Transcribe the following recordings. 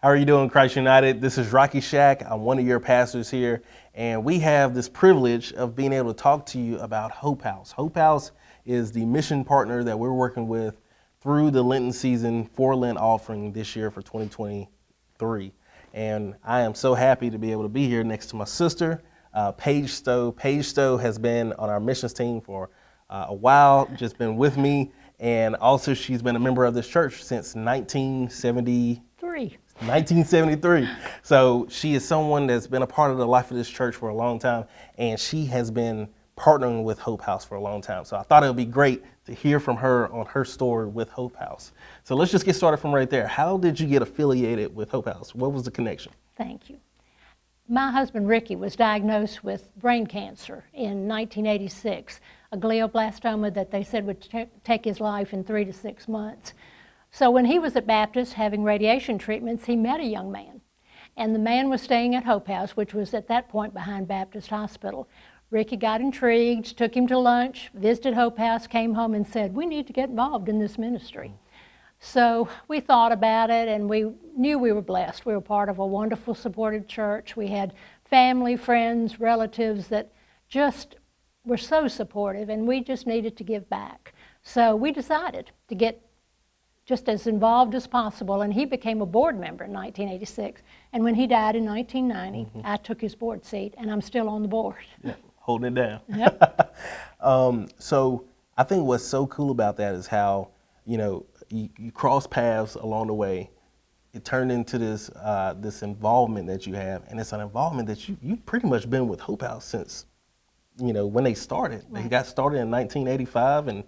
How are you doing, Christ United? This is Rocky Shack. I'm one of your pastors here, and we have this privilege of being able to talk to you about Hope House. Hope House is the mission partner that we're working with through the Lenten season for Lent offering this year for 2023. And I am so happy to be able to be here next to my sister, Paige Stowe. Paige Stowe has been on our missions team for a while, just been with me, and also she's been a member of this church since 1973. So she is someone that's been a part of the life of this church for a long time, and she has been partnering with Hope House for a long time. So I thought it would be great to hear from her on her story with Hope House. So let's just get started from right there. How did you get affiliated with Hope House? What was the connection? Thank you. My husband, Ricky, was diagnosed with brain cancer in 1986, a glioblastoma that they said would take his life in 3 to 6 months. So when he was at Baptist having radiation treatments, he met a young man. And the man was staying at Hope House, which was at that point behind Baptist Hospital. Ricky got intrigued, took him to lunch, visited Hope House, came home and said, "We need to get involved in this ministry." So we thought about it, and we knew we were blessed. We were part of a wonderful, supportive church. We had family, friends, relatives that just were so supportive, and we just needed to give back. So we decided to get just as involved as possible, and he became a board member in 1986. And when he died in 1990, I took his board seat, and I'm still on the board. Yeah, holding it down. Yep. So I think what's so cool about that is how, you cross paths along the way. It turned into this this involvement that you have, and it's an involvement that you've pretty much been with Hope House since, when they started. Right. They got started in 1985, and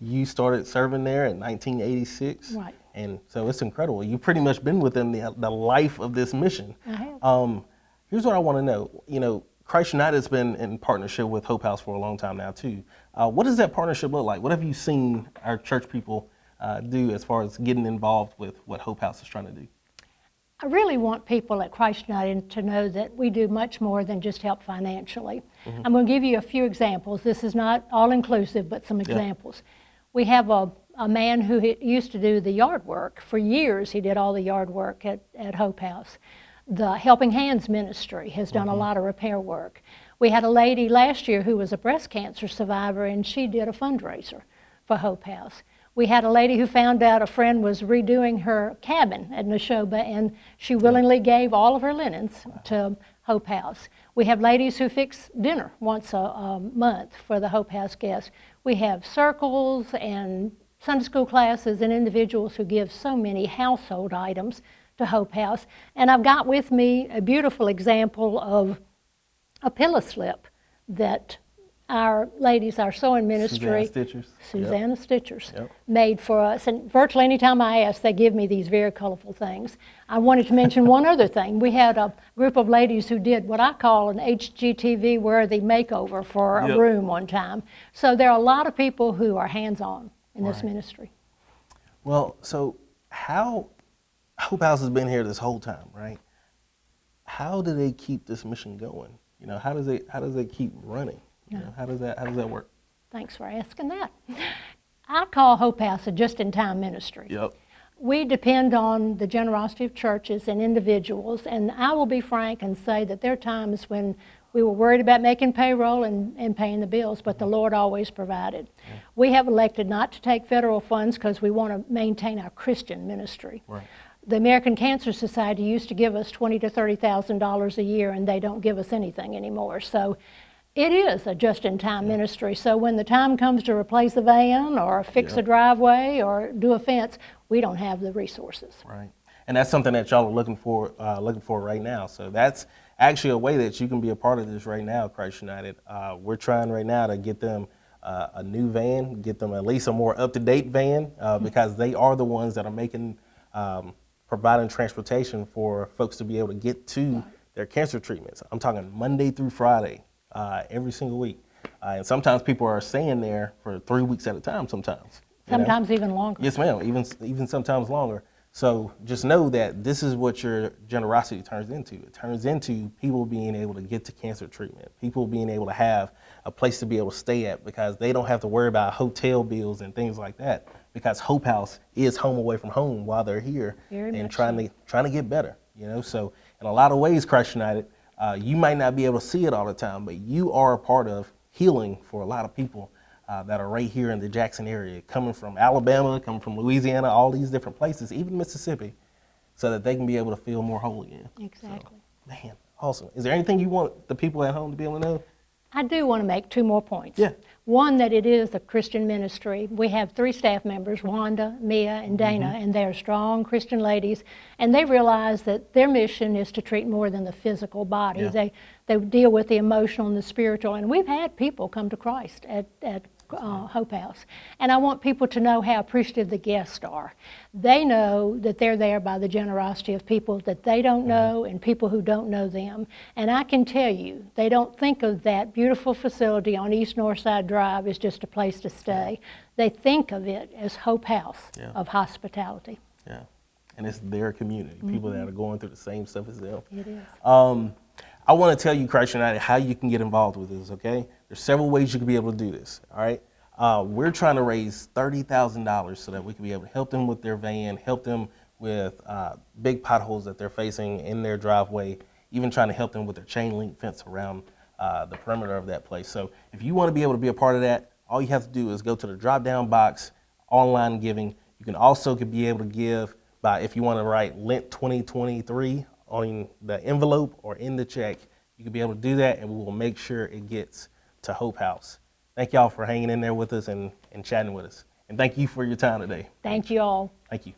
you started serving there in 1986. Right. And so it's incredible. You've pretty much been within the life of this mission. I have. Here's what I want to know. Christ United has been in partnership with Hope House for a long time now, too. What does that partnership look like? What have you seen our church people do as far as getting involved with what Hope House is trying to do? I really want people at Christ United to know that we do much more than just help financially. I'm going to give you a few examples. This is not all-inclusive, but some examples. We have a man who used to do the yard work. For years, he did all the yard work at Hope House. The Helping Hands ministry has done a lot of repair work. We had a lady last year who was a breast cancer survivor, and she did a fundraiser for Hope House. We had a lady who found out a friend was redoing her cabin at Neshoba, and she willingly gave all of her linens to Hope House. We have ladies who fix dinner once a month for the Hope House guests. We have circles and Sunday school classes and individuals who give so many household items to Hope House. And I've got with me a beautiful example of a pillow slip that our ladies, our sewing ministry, Susanna Stitchers, made for us. And virtually any time I ask, they give me these very colorful things. I wanted to mention one other thing. We had a group of ladies who did what I call an HGTV-worthy makeover for a room one time. So there are a lot of people who are hands-on in this ministry. Well, so how Hope House has been here this whole time, right? How do they keep this mission going? How does it keep running? How does that work? Thanks for asking that. I call Hope House a just-in-time ministry. Yep. We depend on the generosity of churches and individuals, and I will be frank and say that there are times when we were worried about making payroll and paying the bills, but the Lord always provided. Yeah. We have elected not to take federal funds because we want to maintain our Christian ministry. Right. The American Cancer Society used to give us $20,000 to $30,000 a year, and they don't give us anything anymore. So it is a just-in-time ministry. So when the time comes to replace a van or fix a driveway or do a fence, we don't have the resources. Right. And that's something that y'all are looking for right now. So that's actually a way that you can be a part of this right now, Christ United. We're trying right now to get them a new van, get them at least a more up-to-date van, because they are the ones that are making, providing transportation for folks to be able to get to their cancer treatments. I'm talking Monday through Friday. Every single week. And sometimes people are staying there for 3 weeks at a time sometimes. Sometimes even longer. Yes, ma'am, even sometimes longer. So just know that this is what your generosity turns into. It turns into people being able to get to cancer treatment, people being able to have a place to be able to stay at because they don't have to worry about hotel bills and things like that, because Hope House is home away from home while they're here and trying to get better. You know, so in a lot of ways, Christ United, you might not be able to see it all the time, but you are a part of healing for a lot of people that are right here in the Jackson area, coming from Alabama, coming from Louisiana, all these different places, even Mississippi, so that they can be able to feel more whole again. Exactly. So, man, awesome. Is there anything you want the people at home to be able to know? I do want to make 2 more points. Yeah. One, that it is a Christian ministry. We have 3 staff members, Wanda, Mia, and Dana, and they're strong Christian ladies, and they realize that their mission is to treat more than the physical body. Yeah. They deal with the emotional and the spiritual, and we've had people come to Christ at Hope House. And I want people to know how appreciative the guests are. They know that they're there by the generosity of people that they don't know and people who don't know them. And I can tell you, they don't think of that beautiful facility on East Northside Drive as just a place to stay. They think of it as Hope House of hospitality. Yeah, and it's their community, people that are going through the same stuff as them. It is. I want to tell you, Christ United, how you can get involved with this, okay? There's several ways you can be able to do this, all right? We're trying to raise $30,000 so that we can be able to help them with their van, help them with big potholes that they're facing in their driveway, even trying to help them with their chain link fence around the perimeter of that place. So if you want to be able to be a part of that, all you have to do is go to the drop-down box, online giving. You can also be able to give by, if you want to write Lent 2023 on the envelope or in the check, you can be able to do that, and we will make sure it gets to Hope House. Thank y'all for hanging in there with us and chatting with us. And thank you for your time today. Thank you all. Thank you.